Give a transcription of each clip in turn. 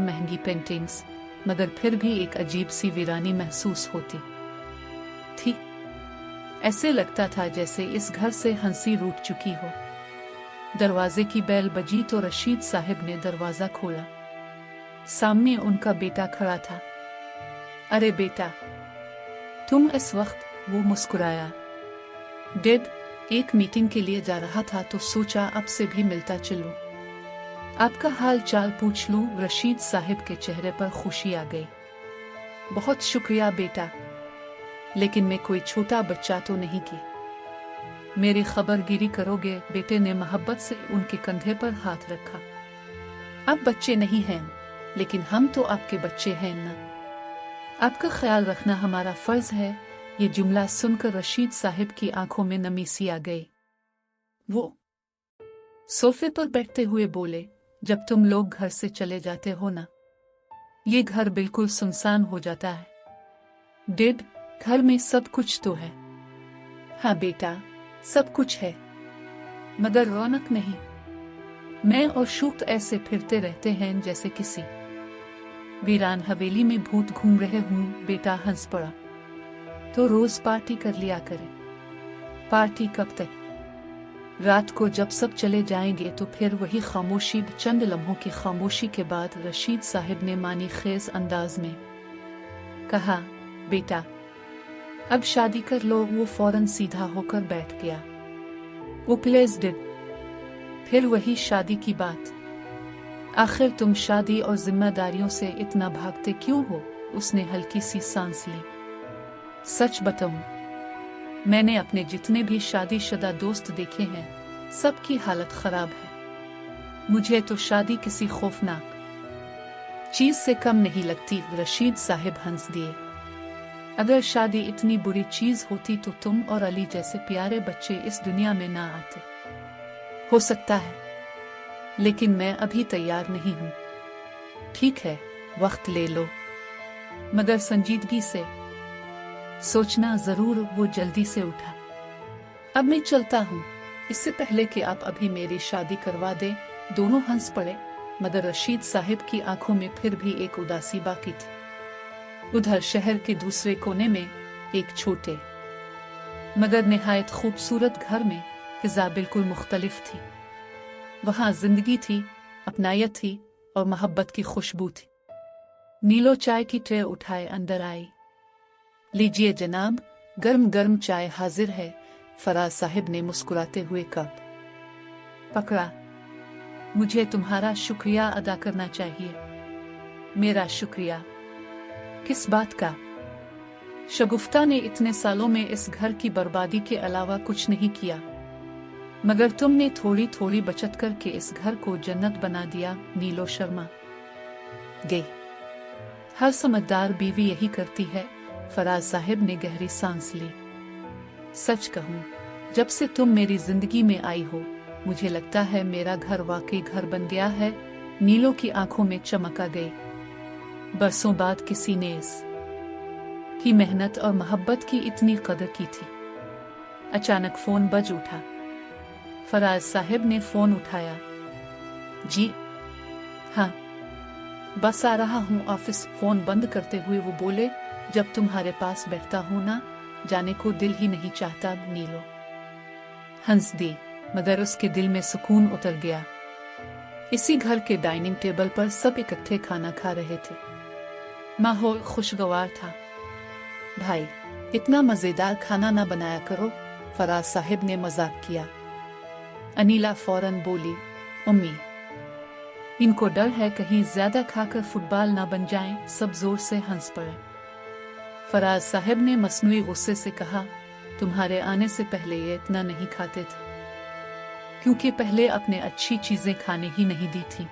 महंगी पेंटिंग्स, मगर फिर भी एक अजीब सी वीरानी महसूस होती थी। ऐसे लगता था जैसे इस घर से हंसी रूठ चुकी हो। दरवाजे की बेल बजी तो रशीद साहब ने दरवाजा खोला। सामने उनका बेटा खड़ा था। अरे बेटा, तुम इस वक्त? वो मुस्कुराया। डेड, एक मीटिंग के लिए जा रहा था तो सोचा अब से भी मिलता चलूं। आपका हाल चाल पूछ लूं। रशीद साहब के चेहरे पर खुशी आ गई। बहुत शुक्रिया बेटा, लेकिन मैं कोई छोटा बच्चा तो नहीं कि मेरी खबरगिरी करोगे। बेटे ने मोहब्बत से उनके कंधे पर हाथ रखा। आप बच्चे नहीं हैं, लेकिन हम तो आपके बच्चे हैं ना। आपका ख्याल रखना हमारा फर्ज है। ये जुमला सुनकर रशीद साहब की आंखों में नमी सी आ गई। वो सोफे पर बैठते हुए बोले, जब तुम लोग घर से चले जाते हो ना, ये घर बिल्कुल सुनसान हो जाता है। डेड, घर में सब कुछ तो है। हाँ बेटा, सब कुछ है, मगर रौनक नहीं। मैं और शुक्त ऐसे फिरते रहते हैं जैसे किसी वीरान हवेली में भूत घूम रहे हूं। बेटा हंस पड़ा। तो रोज पार्टी कर लिया करे। पार्टी कब तक? रात को जब सब चले जाएंगे तो फिर वही खामोशी। चंद लम्हों की खामोशी के बाद रशीद साहब ने मानी खेज अंदाज में कहा, बेटा अब शादी कर लो। वो फौरन सीधा होकर बैठ गया। वो प्लीज डिड। फिर वही शादी की बात। आखिर तुम शादी और जिम्मेदारियों से इतना भागते क्यों हो? उसने हल्की सी सांस ली। सच बताऊं, मैंने अपने जितने भी शादीशुदा दोस्त देखे हैं, सबकी हालत खराब है। मुझे तो शादी किसी खौफनाक चीज से कम नहीं लगती। रशीद साहब हंस दिए। अगर शादी इतनी बुरी चीज होती तो तुम और अली जैसे प्यारे बच्चे इस दुनिया में ना आते। हो सकता है, लेकिन मैं अभी तैयार नहीं हूं। ठीक है, वक्त ले लो, मगर संजीदगी से सोचना जरूर। वो जल्दी से उठा। अब मैं चलता हूं, इससे पहले कि आप अभी मेरी शादी करवा दें। दोनों हंस पड़े, मगर रशीद साहब की आंखों में फिर भी एक उदासी बाकी थी। उधर शहर के दूसरे कोने में एक छोटे मगर निहायत खूबसूरत घर में फिजा बिल्कुल मुख्तलिफ थी। वहां जिंदगी थी, अपनायत थी और मोहब्बत की खुशबू थी। नीलो चाय की ट्रे उठाए अंदर आई। लीजिए जनाब, गर्म गर्म चाय हाजिर है। फराज साहब ने मुस्कुराते हुए कप पकड़ा। मुझे तुम्हारा शुक्रिया अदा करना चाहिए। मेरा शुक्रिया? किस बात का? शगुफ्ता ने इतने सालों में इस घर की बर्बादी के अलावा कुछ नहीं किया, मगर तुमने थोड़ी थोड़ी बचत करके इस घर को जन्नत बना दिया। नीलो शर्मा गई। हर समझदार बीवी यही करती है। फराज साहब ने गहरी सांस ली। सच कहूं, जब से तुम मेरी जिंदगी में आई हो, मुझे लगता है मेरा घर वाकई घर बन गया है। नीलो की आंखों में चमक आ गई। बरसों बाद किसी ने इस की मेहनत और मोहब्बत की इतनी कदर की थी। अचानक फोन बज उठा। फराज साहब ने फोन उठाया। जी हाँ, बस आ रहा हूँ ऑफिस। फोन बंद करते हुए वो बोले, जब तुम्हारे पास बैठता हूं ना, जाने को दिल ही नहीं चाहता। नीलो हंस दी, मगर उसके दिल में सुकून उतर गया। इसी घर के डाइनिंग टेबल पर सब इकट्ठे खाना खा रहे थे। माहौल खुशगवार था। भाई, इतना मजेदार खाना ना बनाया करो, फराज साहब ने मजाक किया। अनीला फौरन बोली, उम्मी, इनको डर है कहीं ज्यादा खाकर फुटबॉल ना बन जाएं। सब जोर से हंस पड़े। फराज साहब ने मसनूई गुस्से से कहा, तुम्हारे आने से पहले ये इतना नहीं खाते थे, क्योंकि पहले अपने अच्छी चीजें खाने ही नहीं दी थी।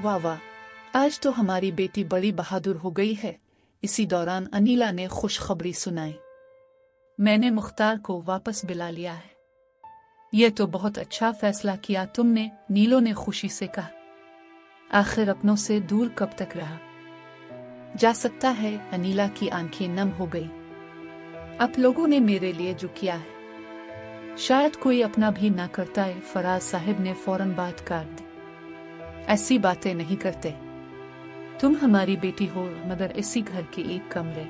वाह वाह, आज तो हमारी बेटी बड़ी बहादुर हो गई है। इसी दौरान अनीला ने खुशखबरी सुनाई, मैंने मुख्तार को वापस बुला लिया है। यह तो बहुत अच्छा फैसला किया तुमने, नीलो ने खुशी से कहा। आखिर अपनों से दूर कब तक रहा जा सकता है। अनीला की आंखें नम हो गई। आप लोगों ने मेरे लिए जो किया है, शायद कोई अपना भी ना करता है। फराज साहब ने फौरन बात काट दी। ऐसी बातें नहीं करते। तुम हमारी बेटी हो, मगर इसी घर के एक कमरे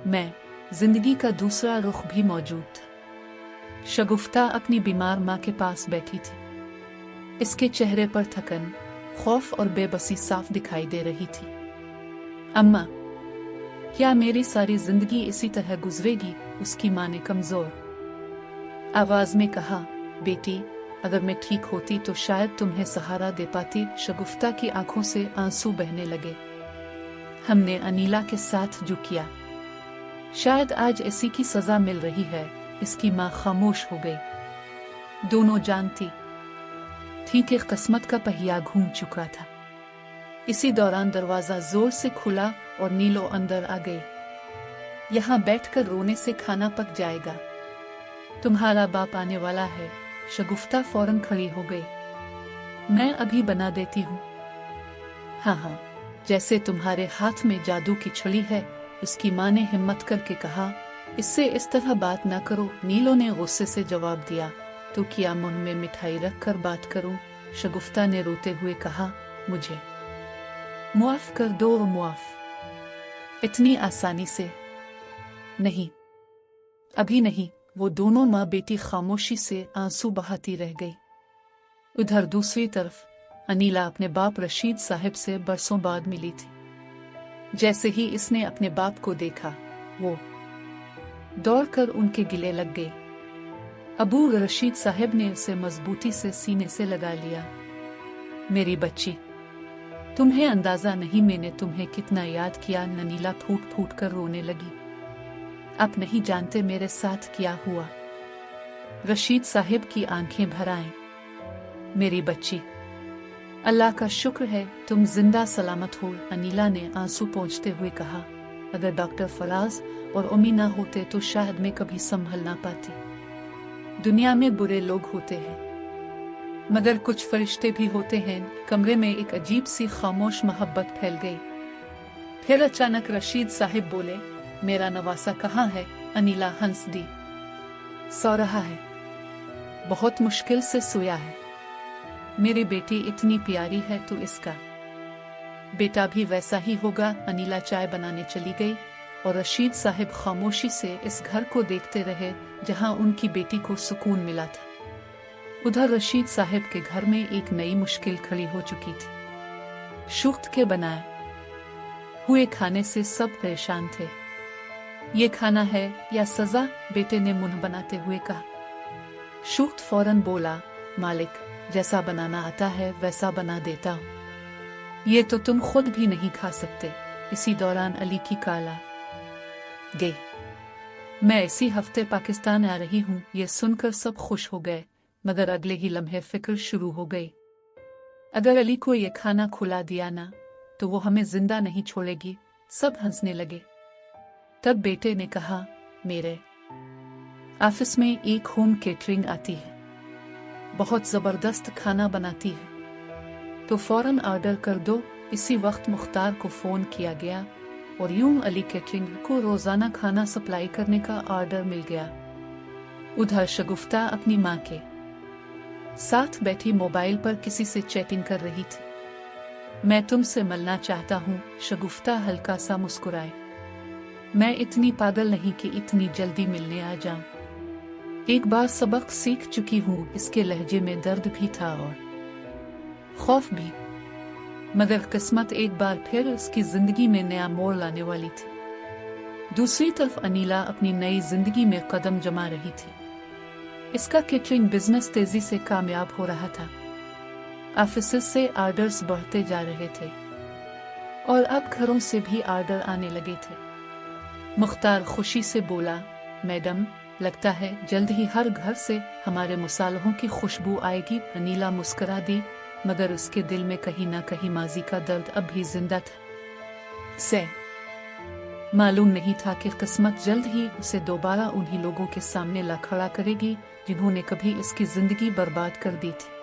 में जिंदगी का दूसरा रुख भी मौजूद था। शगुफ्ता अपनी बीमार माँ के पास बैठी थी। इसके चेहरे पर थकन, खौफ और बेबसी साफ दिखाई दे रही थी। अम्मा, क्या मेरी सारी जिंदगी इसी तरह गुजरेगी? उसकी माँ ने कमजोर आवाज में कहा। बेटी, अगर मैं ठीक होती तो शायद तुम्हें सहारा दे पाती। शगुफ्ता की आंखों से आंसू बहने लगे। हमने अनीला के साथ जो किया, शायद आज इसी की सजा मिल रही है। इसकी माँ खामोश हो गई। दोनों जानती थी कि किस्मत का पहिया घूम चुका था। इसी दौरान दरवाजा जोर से खुला और नीलो अंदर आ गई। यहाँ बैठकर रोने से खाना पक जाएगा, तुम्हारा बाप आने वाला है। शगुफ्ता फौरन खड़ी हो गई। मैं अभी बना देती हूँ। हाँ, जैसे तुम्हारे हाथ में जादू की छड़ी है, उसकी माँ ने हिम्मत करके कहा। इससे इस तरह बात ना करो, नीलो ने गुस्से से जवाब दिया। तो क्या मुंह में मिठाई रख कर बात करूं? शगुफ्ता ने रोते हुए कहा। मुझे मुआफ कर दो। मुआफ इतनी आसानी से नहीं, अभी नहीं। वो दोनों माँ बेटी खामोशी से आंसू बहाती रह गई। उधर दूसरी तरफ अनीला अपने बाप रशीद साहब से बरसों बाद मिली थी। जैसे ही इसने अपने बाप को देखा, वो दौड़कर उनके गिले लग गई। अबू रशीद साहब ने उसे मजबूती से सीने से लगा लिया। मेरी बच्ची, तुम्हें अंदाजा नहीं मैंने तुम्हें कितना याद किया। अनीला फूट फूट कर रोने लगी। आप नहीं जानते मेरे साथ क्या हुआ। रशीद साहब की आंखें भर आईं। मेरी बच्ची, अल्लाह का शुक्र है तुम जिंदा सलामत हो। अनीला ने आंसू पोंछते हुए कहा। अगर डॉक्टर फराज और उम्मी ना होते तो शायद मैं कभी संभल ना पाती। दुनिया में बुरे लोग होते हैं, मगर कुछ फरिश्ते भी होते हैं। कमरे में एक अजीब सी खामोश मोहब्बत फैल गई। फिर अचानक रशीद साहब बोले, मेरा नवासा कहाँ है? अनीला हंस दी। सो रहा है, बहुत मुश्किल से सोया है। मेरी बेटी इतनी प्यारी है तो इसका बेटा भी वैसा ही होगा। अनीला चाय बनाने चली गई और रशीद साहब खामोशी से इस घर को देखते रहे जहां उनकी बेटी को सुकून मिला था। उधर रशीद साहब के घर में एक नई मुश्किल खड़ी हो चुकी थी। शुक्त के बनाए हुए खाने से सब परेशान थे। ये खाना है या सजा? बेटे ने मुंह बनाते हुए कहा। शुक्त फौरन बोला, मालिक, जैसा बनाना आता है वैसा बना देता हूँ। ये तो तुम खुद भी नहीं खा सकते। इसी दौरान अली की काला गई। मैं इसी हफ्ते पाकिस्तान आ रही हूँ। ये सुनकर सब खुश हो गए, मगर अगले ही लम्हे फिक्र शुरू हो गई। अगर अली को ये खाना खुला दिया ना तो वो हमें जिंदा नहीं छोड़ेगी। सब हंसने लगे। तब बेटे ने कहा, मेरे ऑफिस में एक होम केटरिंग आती है, बहुत जबरदस्त खाना बनाती है, तो फौरन ऑर्डर कर दो। इसी वक्त मुख्तार को फोन किया गया और यूं अली केटरिंग को रोजाना खाना सप्लाई करने का ऑर्डर मिल गया। उधर शगुफ्ता अपनी माँ के साथ बैठी मोबाइल पर किसी से चैटिंग कर रही थी। मैं तुमसे मिलना चाहता हूँ। शगुफ्ता हल्का सा मुस्कुराए। मैं इतनी पागल नहीं कि इतनी जल्दी मिलने आ जाऊं। एक बार सबक सीख चुकी हूँ। इसके लहजे में दर्द भी था और खौफ भी, मगर किस्मत एक बार फिर उसकी जिंदगी में नया मोड़ लाने वाली थी। दूसरी तरफ अनीला अपनी नई जिंदगी में कदम जमा रही थी। इसका केटरिंग बिजनेस तेजी से कामयाब हो रहा था। ऑफिस से ऑर्डर्स बढ़ते जा रहे थे और अब घरों से भी ऑर्डर आने लगे थे। मुख्तार खुशी से बोला, मैडम, लगता है जल्द ही हर घर से हमारे मसालों की खुशबू आएगी। अनीला मुस्कुरा दी, मगर उसके दिल में कहीं ना कहीं माजी का दर्द अब भी जिंदा था। से मालूम नहीं था कि किस्मत जल्द ही उसे दोबारा उन्हीं लोगों के सामने ला खड़ा करेगी जिन्होंने कभी इसकी जिंदगी बर्बाद कर दी थी।